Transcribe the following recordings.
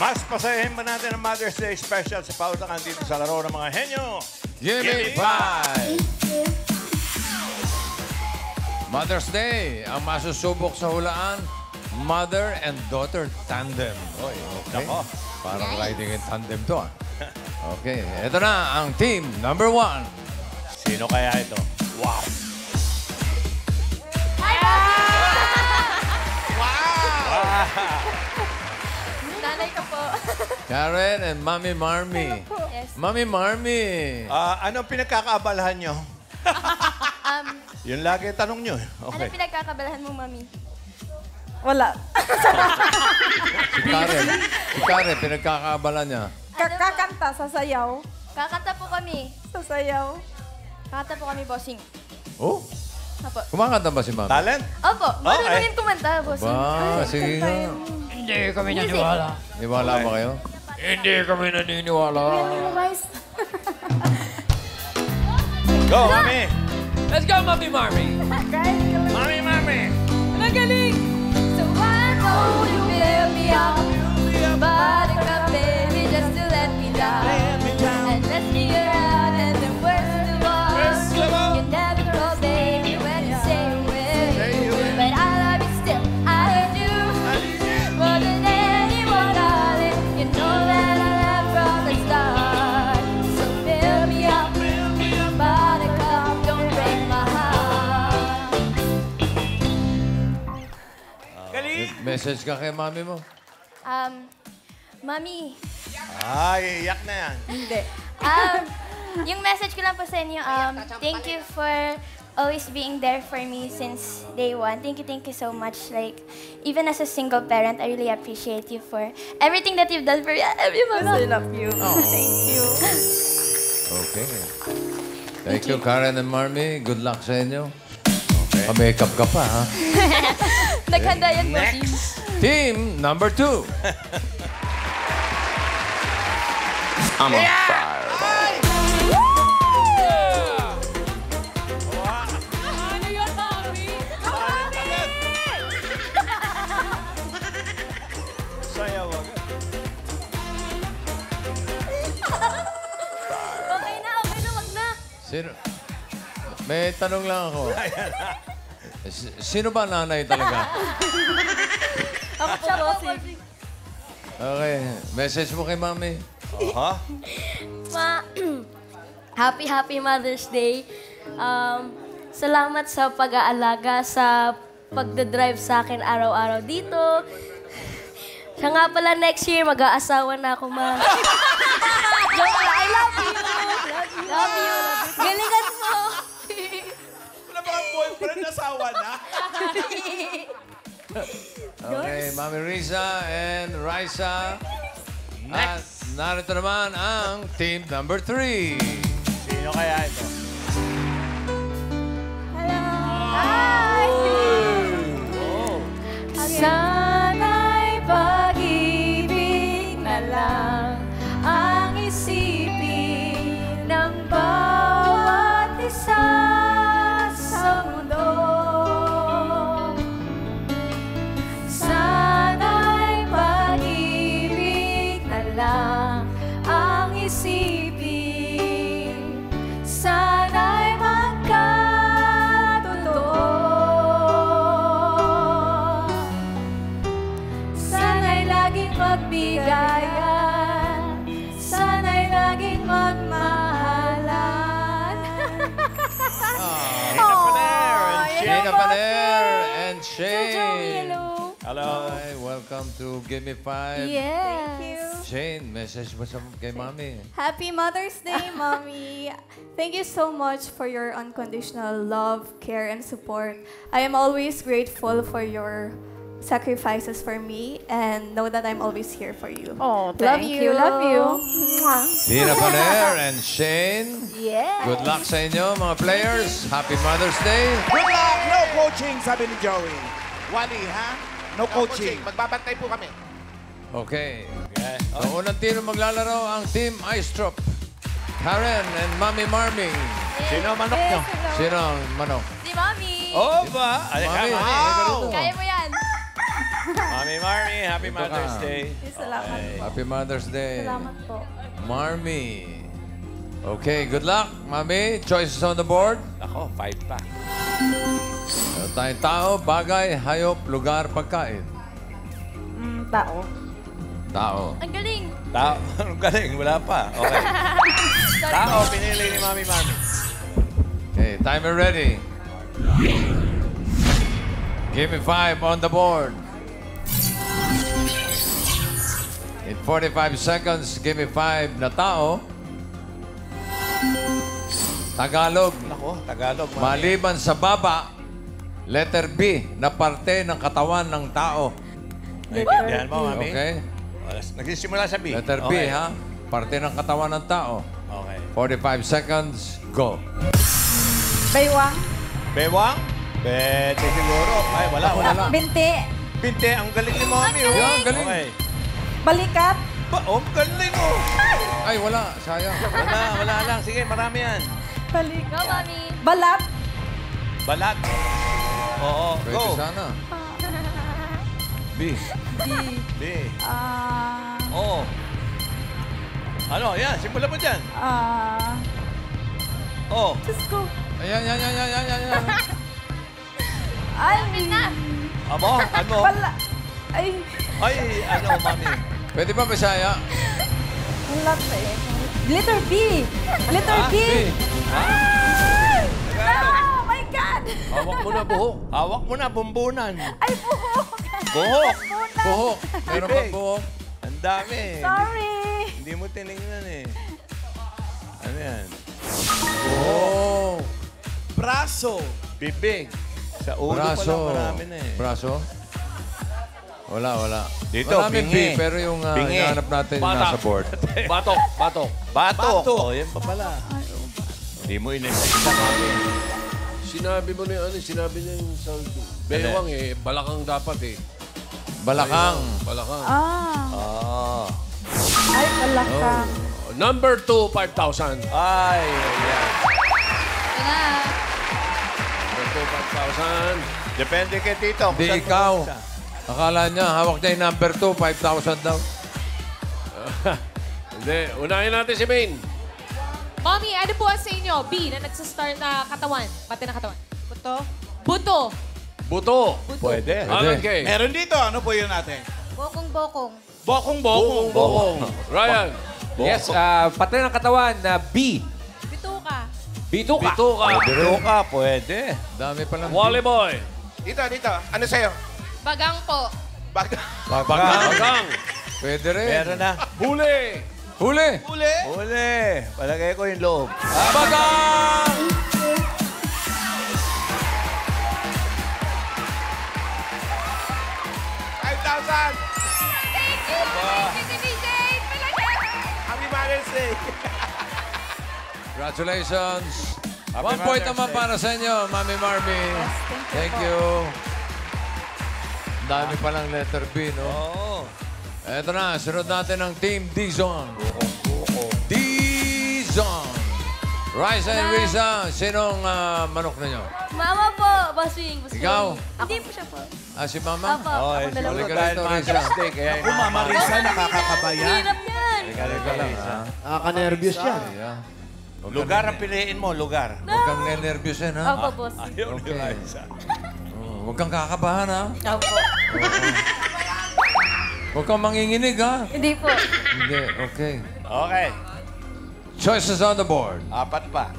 Mas pasayahin ba natin ang Mother's Day special sa pausakan dito sa laro ng mga henyo? Gimme 5! Mother's Day, ang masusubok sa hulaan, mother and daughter tandem. Oy, okay. Nako. Parang riding in tandem to, ah. Okay, ito na ang team number 1. Sino kaya ito? Wow! Nanay ko po. Karen and Mami Marmy. Yes. Mami Marmy. Anong pinagkakaabalahan nyo? Yun lagi tanong nyo. Okay. Ano pinagkakabalahan mo, Mami? Wala. Si Karen, pinagkakaabala niya. Kakanta, sasayaw. Kakanta po kami. Sasayaw. Kakanta po kami, bossing. Oh, Opo. kumakanta ba si Mami? Talent? Opo. Marunong Okay. rin kumanta, bossing. Ba, sige na. Hindi kami naniwala. Niwala ba kayo? Hindi kami naniniwala. Go, Mami! Let's go, Mami Marmy. Mami, Mami! Magaling! So I know you build me up, buttercup baby, just to let me down. And let's me around, and then worst of all, you never call baby when you say you will. But I love you still, I do. More than anyone, darling, you know that I love from the start. So build me up, buttercup, don't break my heart. Message ka kay Mami mo. Mami, Ay, iyak na yan. Hindi. yung message ko lang po sa inyo, thank you for always being there for me since day one. Thank you so much. Like, even as a single parent, I really appreciate you for everything that you've done for me. I love you, Mama. I love you. Thank you. Okay. Thank you, Karen and Marmy. Good luck sa inyo. Okay. Makeup ka pa, ha? Naghanda yan, bossing. Team number 2. I'm on fire. Ano yun, Mami? Sayaw agad. Okay na, wag na. Sino? May tanong lang ako. Sino ba nanay talaga? Ako po, bossing. Okay. Message mo kay Mami. Aha. Ma, happy Mother's Day. Salamat sa pag-aalaga, sa pagdadrive sa akin araw-araw dito. Siya nga pala next year, mag-aasawa na ako, Ma. Joke lang, I love you. Love you. Galingan mo. Wala ba kang boyfriend? Asawa na? Okay, Mami Riza and Raisa. At narito naman ang team number 3. Sino kaya ito? Hi! Sana'y pag-ibig na lang ang isipin ng bawat isa sa mundo. Sana'y pag-ibig na lang ang isipin. Sana'y magkatotoo. Sana'y laging magbigayan. Sana'y laging magmahalan. Gina Paner and Shane. Hello. Hi, welcome to Give Me 5. Yes. Thank you. Shane, message mo sa kay Mami. Happy Mother's Day, Mommy. Thank you so much for your unconditional love, care, and support. I am always grateful for your sacrifices for me and know that I'm always here for you. Oh, Love you. Love you. Gina Paner and Shane. Yeah. Good luck sa inyo, mga players. Happy Mother's Day. Good luck! No coaching, sabi ni Joey. Wally, ha? No coaching. Magbabantay po kami. Okay. Okay. Ang unang team na maglalaro ang Team Ice Drop. Karen and Mami Marmy. Sino ang manok nyo? Sino ang manok? Si Mami. Oh, ba? Ay, Mami, come on. halika rito. Kaya mo yan. Mami Marmy, Happy Dito Mother's ka. Day. Salamat po. Happy Mother's Day. Salamat po. Marmy. Okay, good luck, Mami. Choices on the board. Ako, 5 pa. Meron tayong tao, bagay, hayop, lugar, pagkain. Tao. Tao. Ang galing. Tao, anong galing? Wala pa. Okay. Tao, pinili ni Mami Marmy. Okay, timer ready. Give me 5 on the board. In 45 seconds, give me 5 na tao. Tagalog. Ako, Tagalog, Mami. Maliban sa baba, letter B na parte ng katawan ng tao. Naintindihan mo, Mami? Okay? Nagsisimula sa B. Letter B, Okay. ha? Parte ng katawan ng tao. Okay. 45 seconds, go. Baywang. Bewang? Pwede siguro. Ay, wala. Binti. Pinte, ang galing ni Mami. Oh. Yan, galing. Okay. Balikat. Ang galing, oh. Ay, wala. Sayang. Wala lang. Sige, marami yan. Balikat. Go, Mami. Balat. Balat. Oo, Pwede go. sana. B. B. Ah. Oo. Ano, yan. Simulan mo dyan. Oh. Diyos ko. Ayan, yan. Ay. Amo, ano? Ay. Ay, ano, Mami? Pwede ba Bisaya? Balat eh. Letter B. Letter B. Oh my God. Hawak mo na buhok. Hawak mo na, bumbunan. Ay, buhok. Buhok. Buhok. Meron ba Bibig. buhok? Ang dami. Sorry. Hindi mo tinignan eh. Ano yan? Oh. Braso. Bibig. Sa ulo pa Braso. lang marami na eh. Braso? Wala. Dito, Maraming bingi. B, pero yung Bingi. hinahanap natin yung Batak. nasa board. Batok. Bato. Bato. Oh, yan pa pala. Hindi mo inisa Mami. Sinabi mo na yung sinabi niya yung sa bewang eh. Balakang dapat eh. Balakang. Balakang. Ah. Ay, balakang. Number 2, 5,000. Ay, yan. Ito na. Number 2, 5,000. Depende kay Tito. kung Di saan mo ikaw. isa. Akala niya, hawak niya yung number 2, 5,000 daw. Hindi. Unahin natin si Maine. Mommy, ano po ang sa inyo? B, na nagsastart na katawan. Pati na katawan. Buto. Buto. Buto. Pwede. Alan Kay. Meron dito. Ano po yun natin? Bokong-bokong. Bokong-bokong. Bokong. Ryan. Yes, pati ng katawan na B. Bituka. Bituka. Bituka. Dito ka, pwede. Dami pa lang. Wally Boy. Dito. Ano sa'yo? Bagang po. Bagang. Pwede rin. Meron na. Huli. Huli. Uli. Palagay ko yung loob. Bagang! Happy Mother's Day. Congratulations. Happy 1 point Mother's naman Day. para sa inyo, Mami Marmy. thank you Thank po. you. Ang dami palang letter B, no? Oo. Eto na, sunod natin ang Team Dizon. Dizon! Riza and Riza, sinong manok ninyo? Mama po, bossing. Ikaw? Hindi po siya po. Ah, si Mama? Apo, Oh, ako na lang. Halika dahil rito, Mother's Riza. Day, kaya yung Mama Risa, nakakakabayan. Hirap yan. Halika lang, ha? Nakaka-nervous yan. Yeah. Lugar ang piliin mo, lugar. Huwag kang nervyusin, ha? Opo, bossing. Ayaw ni Okay. Liza. Huwag kang kakabahan, ha? Opo. Huwag kang manginginig, ha? Hindi po. Hindi, okay. Okay. Choices on the board. 4 pa.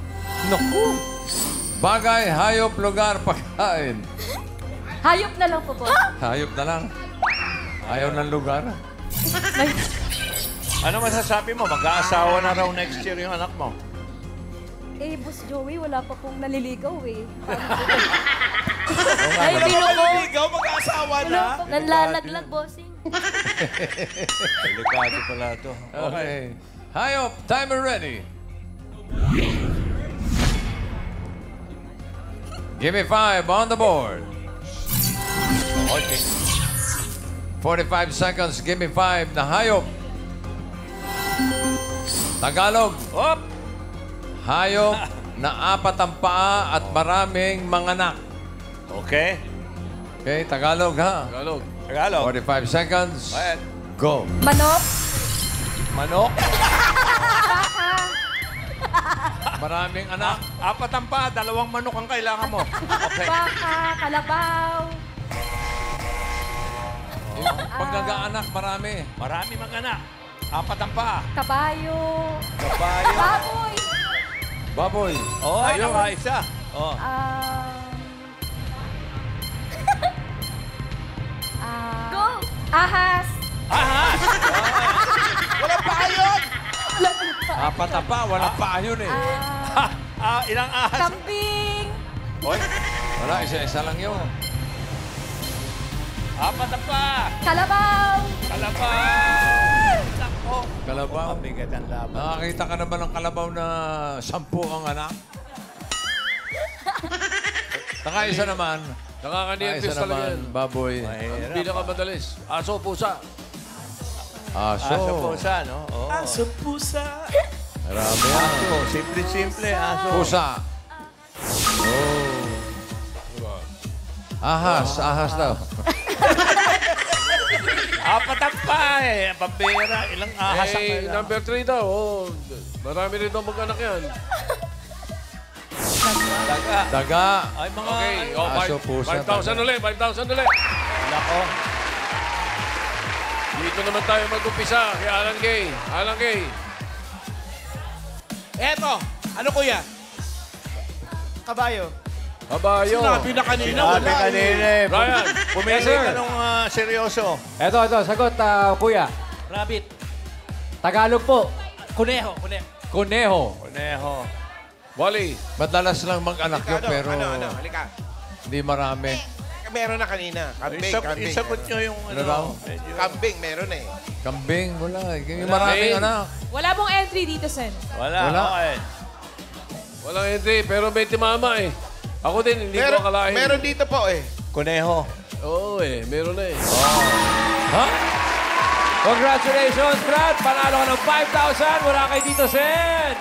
Naku! Bagay, hayop, lugar, pagkain. Hayop na lang po po. Hayop na lang. Ayaw ng lugar. Ano masasabi mo? Mag-aasawa na raw next year yung anak mo. Eh, Boss Joey, wala pa pong naliligaw eh. Ay, binuko. Ikaw mag-asawa na. Nanlalaglag, bossing. Delikado pala ito. Okay. Hayop, timer ready. Give me 5 on the board. Okay. 45 seconds, give me 5 na hayop. Tagalog. Hop! Hayop na 4 ang paa at maraming manganak. Okay. Okay, Tagalog ha. Tagalog. Tagalog. 45 seconds. Ayan. Go. Manok. Manok. Maraming anak. Apat ang pa. 2 manok ang kailangan mo. Okay. Baka, kalabaw. Pag nag-aanak, marami. Marami mga anak. 4 ang pa. Kabayo. Kabayo. Baboy. Baboy. Oh, ayun. Isa. Oh. Go. Ahas. Ahas. Walang paa yun! 4 ang pa. Walang paa yun eh. Ilang ahas? Kambing. Oy. Wala, isa-isa lang yun. 4 ang pa. Kalabaw. Kalabaw. Nako. Kalabaw. Mabigat ang laban. Nakakita ka na ba ng kalabaw na 10 ang anak? Nakaisa naman. Nakakanientis Nakaisa talaga naman, yan. baboy. Mahirap. Pinakamadalis. Aso, pusa. Aso. Aso pusa, no? Oh. Aso pusa. Marami yan. Aso. Simple-simple. Aso. Pusa. Oh. Ahas. Ahas daw. 4 ang pa eh. Pambira. Ilang ahas ang Eh, kailangan? number 3 daw. Oh, marami rin daw mag-anak yan. Daga. Daga. Ay, mga... Okay. Oh, Aso, pusa, 5,000 ulit. 5,000 ulit. Nako. Dito naman tayo mag-umpisa kay Alan Kay. Alan Kay. Eto, ano kuya? Kabayo. Kabayo. Sinabi na kanina, Sinabi wala kanina eh. eh. Brian. Pumili Yes, sir. ka nung seryoso. Ito, sagot, kuya. Rabbit. Tagalog po. Kuneho. Kuneho. Kuneho. Wally. Madalas lang mag-anak yun, pero halika. hindi marami. Meron na kanina. Kambing. Isagot nyo yung Ano daw? medyo- Kambing, meron eh. Kambing, wala. Yung maraming Wala. anak. Wala pong entry dito, Sen. Wala. Wala. Okay. Walang entry, pero may timama eh. Ako din, hindi ko akalain. Meron dito po eh. Kuneho. Oo eh, meron na eh. Ha? Congratulations, Brad. Panalo ka ng 5,000 mula kay Tito Sen.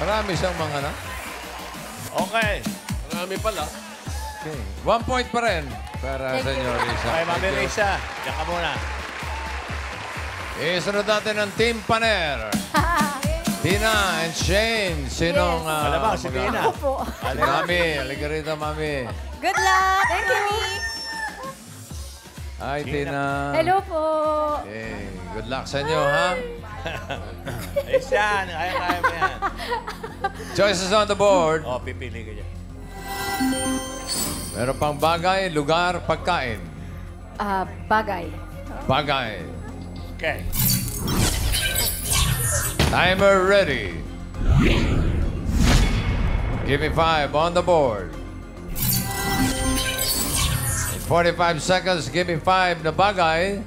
Marami siyang mga anak. Okay. Marami pala. Okay. 1 point pa rin para sa inyo, Risa. Okay, Mami Thank you. Risa. Diyan ka muna. Isunod natin ang Team Paner. Tina and Shane. Sinong... Malamang si Tina. Opo. Mami, halika rito, Mami. Good luck. Thank you. Hi, Tina. Hello po. Okay. Good luck sa inyo, ha? Ayos yan. Kaya mo yan. Choices on the board. Oh, pipili ka dyan. Meron pang bagay, lugar, pagkain. Bagay. Bagay. Okay. Timer ready. Give me 5 on the board. In 45 seconds, give me 5 na bagay.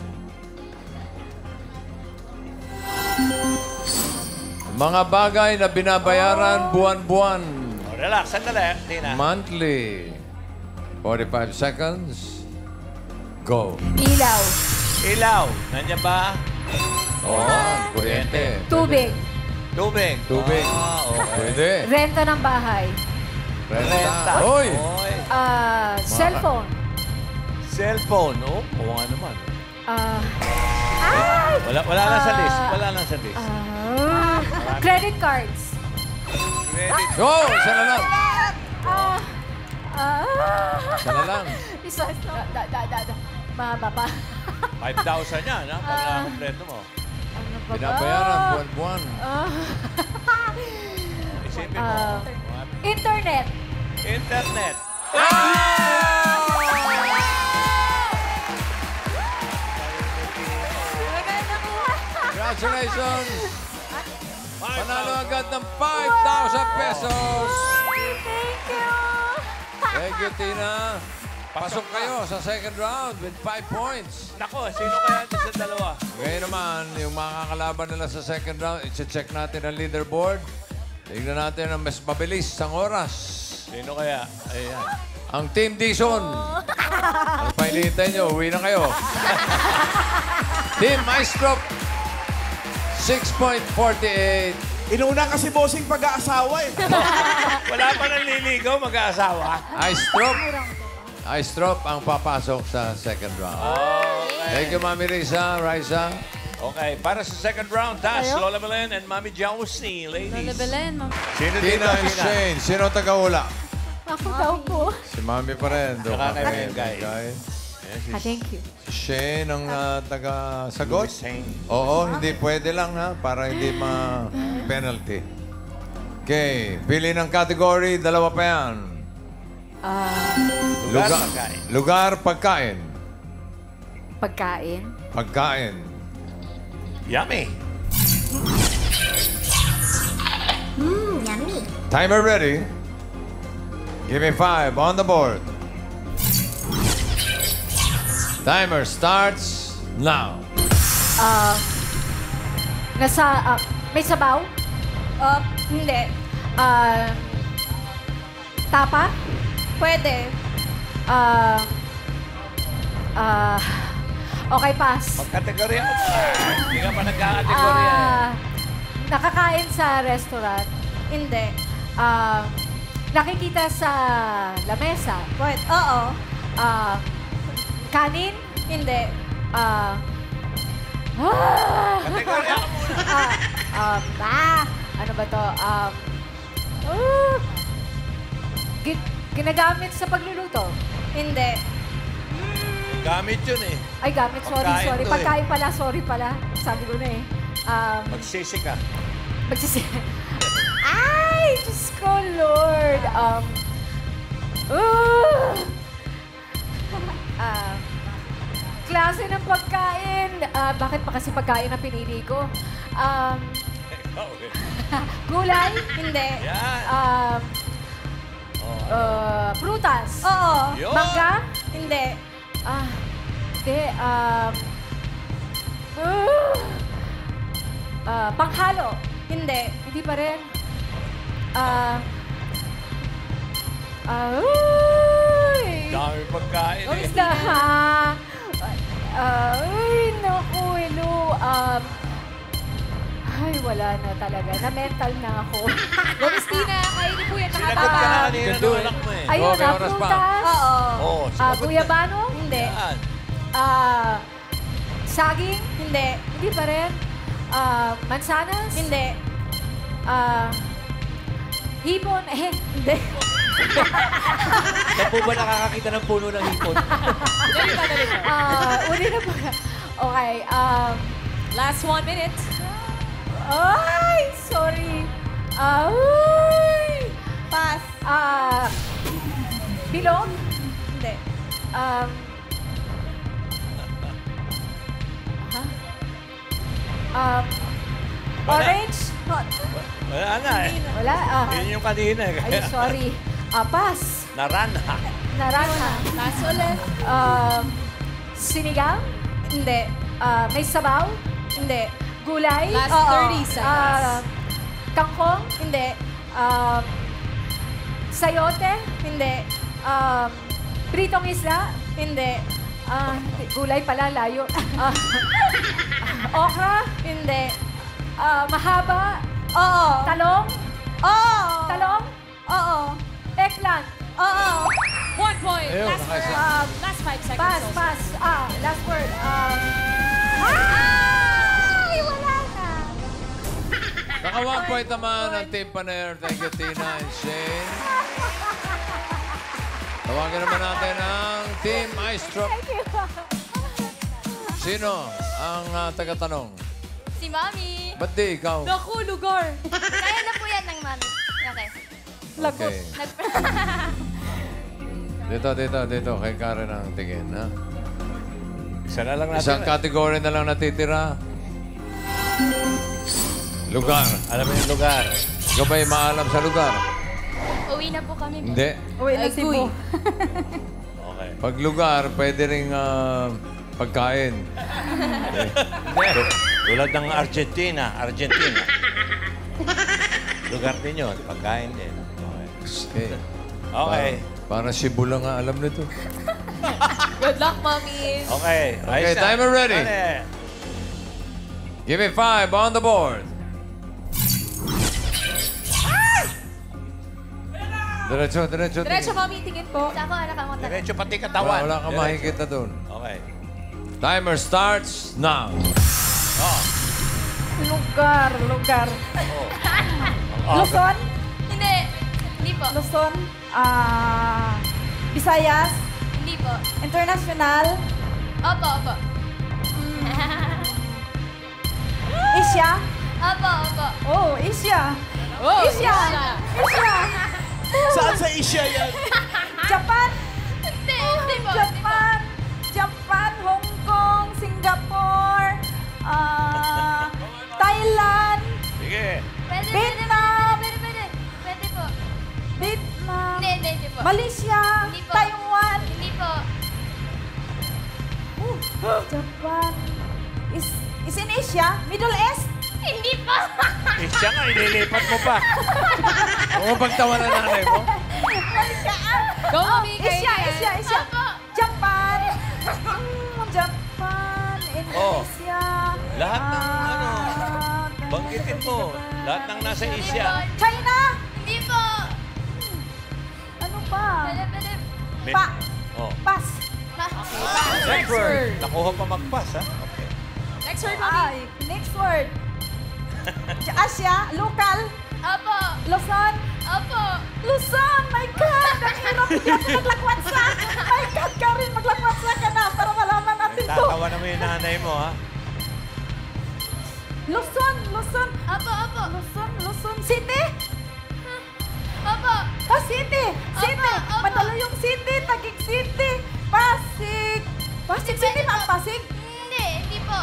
Mga bagay na binabayaran buwan-buwan. Oh, relax. Sandali, Tina. Monthly. 45 seconds. Go. Ilaw. Ilaw. Nandiyan ba? Kuryente. Tubig. Tubig. Tubig. Okay. Pwede. Renta ng bahay. Renta. Hoy! Oy. Cellphone. Cellphone. Oh, oo nga naman. Wala lang sa list. Wala lang sa list. Credit cards. Credit. Go! Isa na lang. Isa na lang. Isa. Mababa. 5,000 yan, ha? Pag na-kompleto mo. Ano ba ba? Binabayaran buwan-buwan. Isipin mo. Internet. Internet. Congratulations! Panalo agad ng 5,000 pesos. Thank you. Thank you, Tina. Pasok kayo sa second round with 5 points. Nako, sino kaya ito sa dalawa? Ngayon naman, yung makakalaban nila sa second round, i-check natin ang leaderboard. Tignan natin ang mas mabilis ang oras. Sino kaya? Ayan. Ang Team Dison. Ano pa hinihintay nyo? Uwi na kayo. Team Maestro, 6.48. Inuna kasi bossing pag-aasawa eh. Wala pa nang liligaw, mag-aasawa. Maestro, Ice Drop ang papasok sa second round. Thank you, Mami Risa, Raisa. Okay, para sa second round, Tash, Lola Belen, and Mami Josie, ladies. Lola Belen, Ma'am. Sino dito? Tina and Shane, sino taga-ula? Ako daw po. Si Mami pa rin. Doon Saka ka kay kay Mengay. Mengay. Thank you. Si Shane ang taga-sagot. Shane. Oo, hindi pwede lang ha, para hindi ma-penalty. Okay, pili ng category, dalawa pa yan. Lugar, pagkain. Lugar, pagkain. Pagkain. Pagkain. Yummy. Yummy. Timer ready. Give me 5 on the board. Timer starts now. May sabaw? Hindi. Tapa? Pwede. Okay, pass. Magkategorya ko pa. Hindi ka pa nagkakategorya. Nakakain sa restaurant? Hindi. Nakikita sa lamesa? Pwede. Oo. Kanin? Hindi. Kategorya ka muna. Ano ba to? Ginagamit sa pagluluto? Hindi. Gamit yun eh. Ay, gamit. Sorry. Pagkain to eh. Pagkain pala. Sorry pala. Sabi ko na eh. Magsisi ka. Ay! Diyos ko, Lord. Klase ng pagkain. Bakit pa kasi pagkain ang pinili ko? Okay. Gulay? Hindi. Yan. Prutas? Oo. Yun. Mangga? Hindi. Hindi. Panghalo? Hindi. Hindi pa rin. Dami pagkain eh. Basta, naku, hello. Ay, wala na talaga. Na-mental na ako. Gamistina, kayo niyo po yan Sinagot ka na nakatapa. kanina ng anak mo eh. Ayun, may oras pa. prutas. Oo. Oo, sumagot ka. Guyabano? Hindi. Yan. Saging? Hindi. Hindi pa rin. Mansanas? Hindi. Hipon? Hindi. Saan po ba nakakakita ng puno ng hipon? Dali pa. Uli na pa. Okay. Last 1 minute. Ay! Sorry. Ay! Pass. Bilog? Hindi. Orange? Wala na eh. Wala. Yun yung kanina eh. Ay, sorry. Pass. Narana. Naranja. Last ulit. Sinigang? Hindi. May sabaw? Hindi. Gulay? Last Oo. 30 seconds. Kangkong? Hindi. Sayote? Hindi. Pritong isda? Hindi. Gulay pala, layo. Okra? Hindi. Mahaba? Oo. Talong? Oo. Talong? Oo. Eggplant? Oo. 1 point. Ayun, Last word. nakaisa. Last 5 seconds. Pass, also. pass. Last word. Ay, wala na. Naka 1 point naman ang Team Paner. Thank you, Tina and Shane. Tawagin naman natin ang Team Ice Drop. Thank you. Sino ang taga-tanong? Si Mami. Ba't di ikaw? Naku, lugar. Kaya na po yan ng Mami. Okay. Okay. Dito. Kay Karen ang tingin, ha? Isa na lang natin. Isang kategory na lang natitira. Lugar. Alam mo yung lugar. Ikaw ba'y maalam sa lugar? Uwi na po kami. Hindi. Uwi na Ay, si Guy. Bo. Okay. Pag lugar, pwede rin pagkain. Hindi. Tulad ng Argentina. Lugar din yun. Pagkain din. Okay. Okay. Okay. Para Cebu lang nga alam nito. Good luck, Mommy. Okay. Okay, Raisa. timer ready. Ano? Give me 5 on the board. Diretso, diretso. Diretso, Mommy. Tingin po. Sa ako, anak ang mata. Diretso pati Wala, katawan. wala kang makikita doon. Okay. Timer starts now. Lugar. Oh. Luzon. Hindi. Hindi po. Luzon. Visayas. Hindi po. International. Opo, opo. Asia. Opo, opo. Oh, Asia. Oh, Asia. Saan sa Asia yan? Japan. Hindi, hindi po. Japan, Hong Kong, Singapore, Thailand, Sige. Pwede, Vietnam. Pwede po. Vietnam, Hindi po. Malaysia, Hindi po. Taiwan, Hindi po. Japan. Is in Asia? Middle East? Hindi po. Siya nga, ililipat mo pa. Oo, pagtawa na nanay mo. Go, Mommy. Asia. Opo. Japan. Japan, Indonesia. Lahat ng ano, ah, banggitin mo. Lahat ng nasa Asia. China. Hindi po. Ano pa? Pwede. Oh. Pass. Next word. Nakuha pa mag-pass, ha? Okay. Next word, Mommy. Ay, next word. Asia, local, Opo. Luzon. Opo. Luzon, my God! Ang hirap yan maglakwatsa. My God, Karen, maglakwatsa ka na para malaman natin to. Tatawa naman yung nanay mo, ha? Luzon. Opo. Luzon City. Opo. Oh, City. Opo. Madalo yung City, Taguig City. Pasig City, ma'am, Pasig. Hindi po.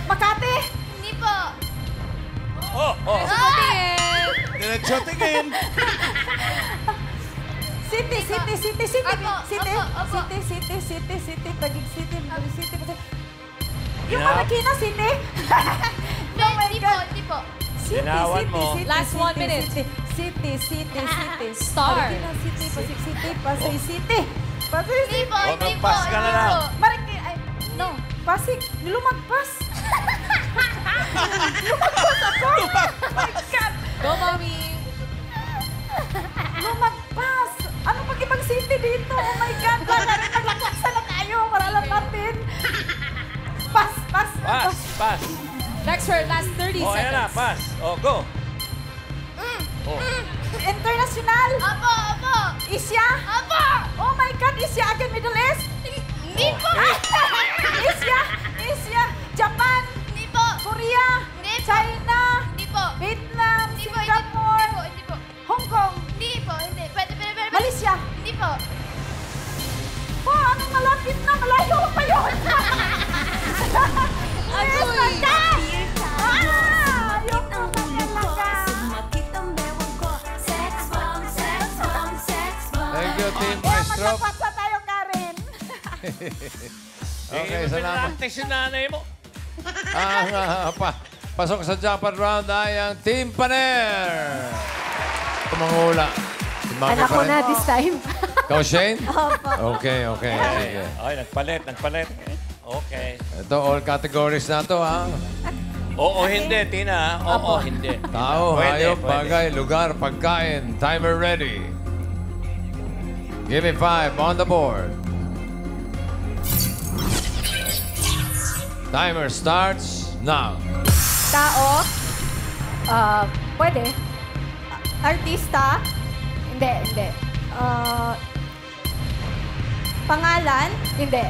Makati. Hindi po. Oh. Diretso tingin. City. Opo, opo. City, Taguig City, Madalo City, Pasig. Yung Yeah. Marikina City. Oh my Hindi po. God. Hindi po. Ginawan mo. Last 1 minute. City. Star. Marikina City, Pasig City, Pasay City. Pasay Hindi City. po. Hindi po. mag-pass ka na lang. Marikina, ay, no. Pasig, lumagpas. Lumagpas ako. My God. Go, Mommy. Lumagpas. Ano pag ibang city dito? Oh my God. Maglagpasa na tayo. Paralan natin. Pass. Pass. Next word, last 30 Oh, seconds. ayan na, pass. Oh, go. Oh. International. Opo. Asia. Opo. Oh my God. Asia again, Middle East. Hindi po. Asia. Japan. Hindi po. Korea. Hindi po. China. Hindi po. Vietnam. Hindi po. Singapore. Hindi po. Hong Kong. Hindi po. Hindi. Pwede. Malaysia. Hindi po. Oh, anong malapit na? Malayo pa yun. Yes, my God! Ayoko na talaga. Thank you, Team Kaya Maestro. maglakwatsa tayo, Karen. Okay, salamat. Si nanay mo. Pasok sa jackpot round ay ang Team Paner. Mangula. Si Mami Anak ko pa rin. na this time. Ikaw, Shane? Okay. Sige. Ay, nagpalit. Okay. Ito, all categories na to, ha? Oo, hindi, Tina. Oo, hindi. Tao, Pwede, hayop, pwede. bagay, lugar, pagkain. Timer ready. Give me 5 on the board. Timer starts now. Tao. Pwede. Artista. Hindi. Pangalan. Hindi.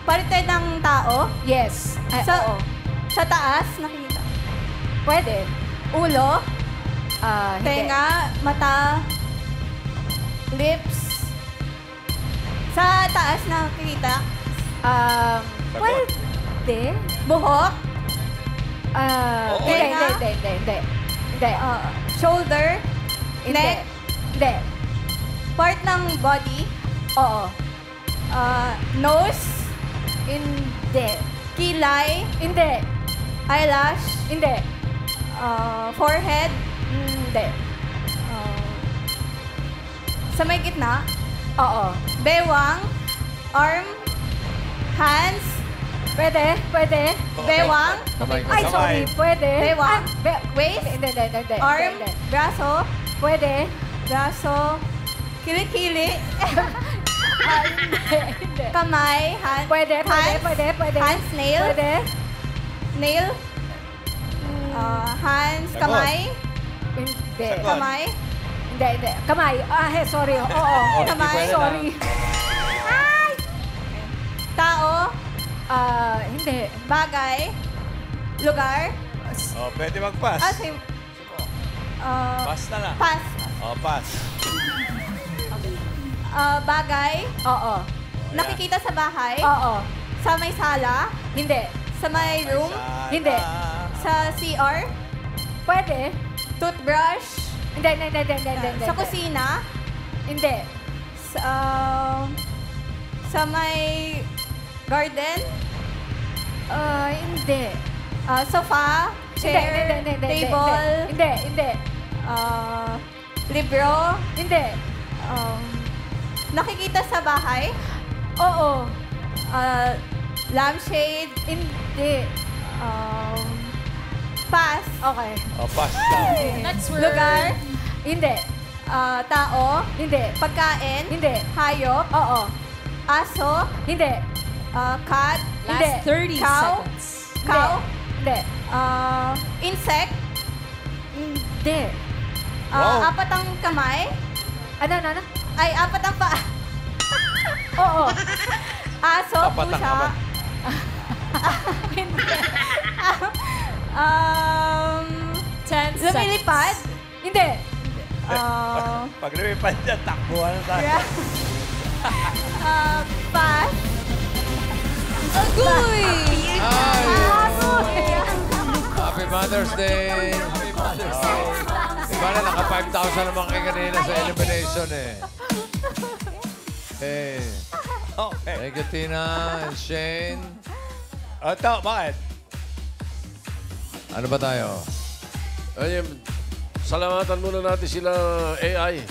Parte ng tao. Yes. Oo. Sa taas, nakikita. Pwede. Ulo. Hindi. Tenga, mata, lips. Sa taas nakikita. Pwede. Buhok. Oo. Hindi. Shoulder. Neck. Hindi. Part ng body. Oo. Nose. Hindi. Kilay. Hindi. Eyelash. Hindi. Forehead. Hindi. Sa may gitna. Oo. Bewang. Arm. Hands. Pwede. Bewang. Kamay. Ay, sorry. Pwede. Bewang. Waist? Hindi. Arm. Hindi. Braso. Pwede. Braso. Kilikili. Hindi. Kamay. Hand. Pwede. Hands. Hands. Nail. Pwede. Nail. Hands. Kamay. Hindi. Kamay. Hindi. Kamay. Sorry. Oo. Kamay. Sorry. Ay! Tao. Hindi. Bagay. Lugar. Oh, pwede mag-pass. Same. Pass na lang. Pass. Oh, pass. Bagay. Oo. Nakikita sa bahay. Oo. Sa may sala. Hindi. Sa may room. Hindi. Sa CR. Pwede. Toothbrush. Hindi. Sa kusina. Hindi. Sa may garden. Hindi. Sofa. Chair. Hindi. Table. Hindi. Libro. Hindi. Nakikita sa bahay. Oo. Lampshade. Hindi. Pass. Okay. Oh, pass lang. Next word. Lugar. Hindi. Tao. Hindi. Pagkain. Hindi. Hayop. Oo. Aso. Hindi. Cat. Hindi. Last 30 Cow. seconds. Cow. Hindi. Insect. Hindi. Wow. Apat ang kamay. Ano? Ay, apat ang paa. Oo. Aso. Apat ang Pusa. kamay. Hindi. 10 seconds. Lumilipad. Hindi. Pag lumipad niya, takbuhan na tayo. Pass. Agoy! Happy Mother's Day! Happy Mother's Day! Diba na, naka 5,000 naman kayo kanina sa elimination eh. Hey. Okay. Thank you, Tina and Shane. Ito, bakit? Ano ba tayo? Ay, salamatan muna natin sila AI.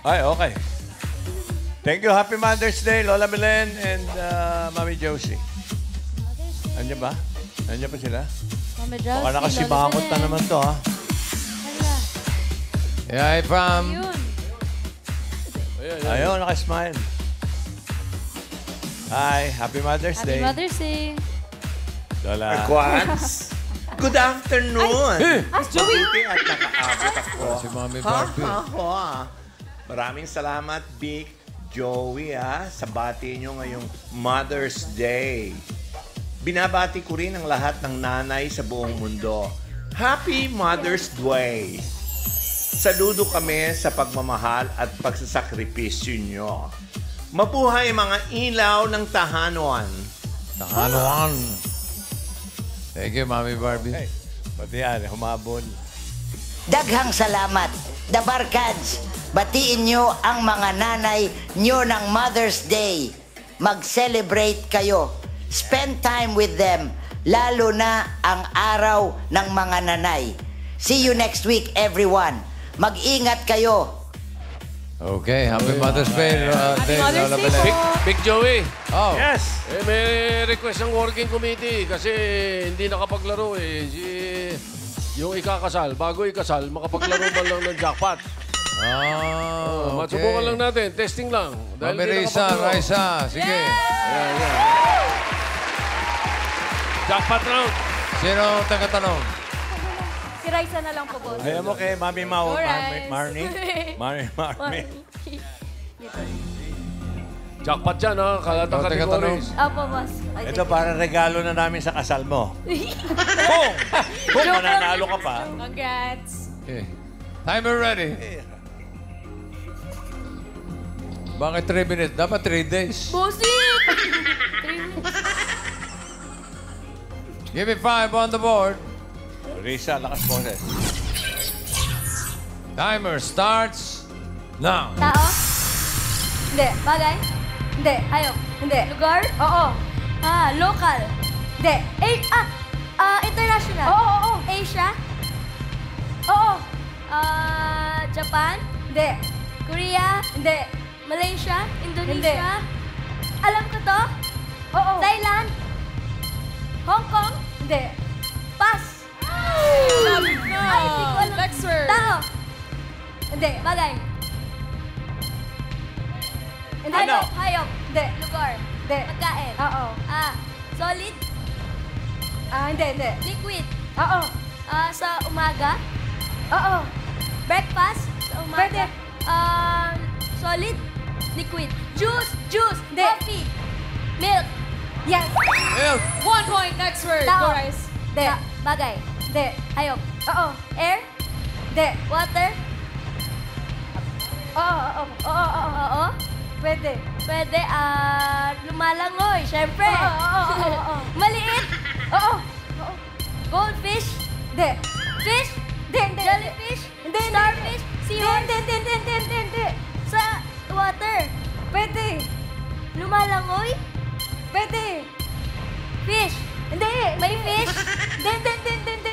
Ay, okay. Thank you. Happy Mother's Day, Lola Belen and Mami Josie. Andiyan ba? Andiyan pa sila? Mama Josie, Baka nakasimangot na naman to, ha? Yeah, from... Ayun, nakasmile. Hi, Happy Mother's Day. Happy Mother's Day. Lola. Quans, good afternoon. Joey! At nakaabot ako. Si Mami Barbie. Maraming salamat, Vic, Joey, sa bati nyo ngayong Mother's Day. Binabati ko rin ang lahat ng nanay sa buong mundo. Happy Mother's Day! Saludo kami sa pagmamahal at pagsasakripisyo nyo. Mabuhay mga ilaw ng tahanuan. Tahanuan. Thank you, Mami Barbie. Hey, pati yan, humabol. Daghang salamat. The Barkads, batiin nyo ang mga nanay nyo ng Mother's Day. Mag-celebrate kayo. Spend time with them, lalo na ang araw ng mga nanay. See you next week, everyone. Mag-ingat kayo. Okay, Happy Mother's Day, Mother's Lola Day Belen. po. Big Joey, Oh, Yes! may request ng working committee kasi hindi nakapaglaro eh. Yung ikakasal, bago ikasal, makapaglaro man lang ng jackpot. okay. Masubukan lang natin, testing lang. Mami hindi Risa, nakapaglaro. Raisa, sige. Jackpot round. Sino ang tagatanong? Si Raisa na lang po, boss. Ayaw mo kay Mami Alright. Marnie? Marnie. Jackpot yan ha, kalatang Oh, categories. Opo, boss. Ito parang regalo na namin sa kasal mo. Kung mananalo ka pa. Congrats! Okay. Timer ready. Bakit 3 minutes? Dapat 3 days. Bossing! Give me 5 on the board. Risa, lakas boses. Timer starts now. Tao? Hindi. Bagay? Hindi. Ayaw? Hindi. Lugar? Oo. Local? Hindi. International? Oo. Asia? Oo. Japan? Hindi. Korea? Hindi. Malaysia? Indonesia? Hindi. Alam ko to? Oo. Thailand? Hong Kong? Hindi. Pass. Ay, hindi ko alam. Next word. Tao? Hindi. Bagay. Hindi. Ano? Hayop. Hindi. Lugar. Hindi. Pagkain. Oo. Solid. Hindi. Liquid. Oo. Sa umaga. Oo. Breakfast. Sa umaga. Pwede. Solid. Liquid. Juice. Hindi. Coffee. Milk. Yes. Milk. 1 point. Next word. Tao. Go, Rice. Hindi. Bagay. Hindi. Hayop. Oo. Air. Hindi. Water. Oo. Oo. Pwede. Pwede. Lumalangoy. Syempre. Oo. Maliit. Oo. Goldfish. Hindi. Fish. Hindi. Jellyfish. Hindi. Starfish. Seahorse. Hindi. Sa water. Pwede. Lumalangoy. Pwede. Fish. Hindi. May fish. Hindi.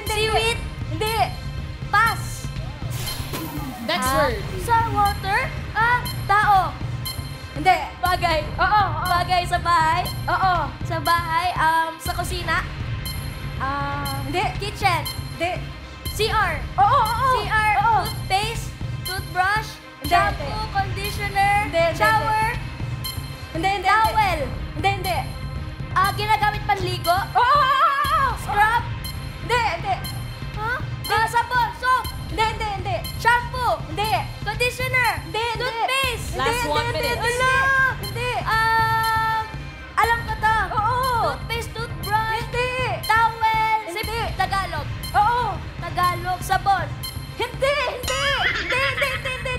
Seaweed. Hindi. Pass. Next word. Sa water. Tao. Hindi. Bagay. Oo. Bagay sa bahay. Oo. Sa bahay. Sa kusina. Hindi. Kitchen. Hindi. CR. Oo. CR. Oo. Toothpaste. Toothbrush. Hindi. Shampoo. Conditioner. Hindi. Shower. Hindi. Towel. Hindi. Ginagamit panligo. Oo. Scrub. Hindi. Sabon. Soap. Hindi. Shampoo. Hindi. Conditioner. Hindi. Toothpaste. Last 1 minute. Hindi. Alam ko to. Oo. Toothpaste, toothbrush. Hindi. Towel. Hindi. Tagalog. Oo. Tagalog. Sabon. Hindi.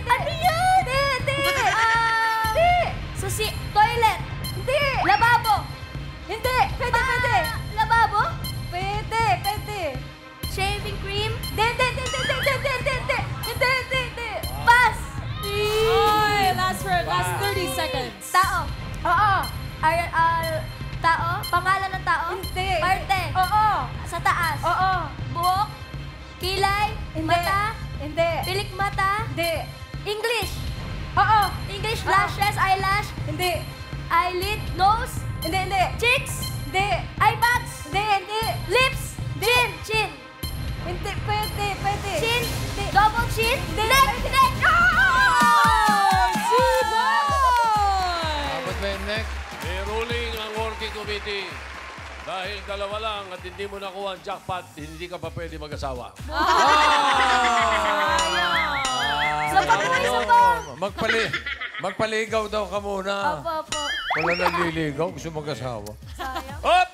Ano yan? Hindi. Toilet. Hindi. Lababo. Hindi. Pwede. Lababo. Pwede. Shaving cream. Hindi. Pass. Oy, last word. Last 30 seconds. Tao. Oo. Tao. Pangalan ng tao. Hindi. Parte. Oo. Sa taas. Oo. Buhok. Kilay. Hindi. Mata. Hindi. Pilik mata. Hindi. English. Oo. English. Lashes. Eyelash. Hindi. Eyelid. Nose. Hindi. Cheeks. Hindi. Eye bags. Hindi. Lips. Chin. Hindi. Pwede. Chin. Double chin. Neck. Dapat ba yung neck? May ruling ang working committee. Dahil dalawa lang at hindi mo nakuha ang jackpot, hindi ka pa pwede mag-asawa. Magpaligaw daw ka muna. Opo. Wala naliligaw, gusto mag-asawa. Sayang. Op!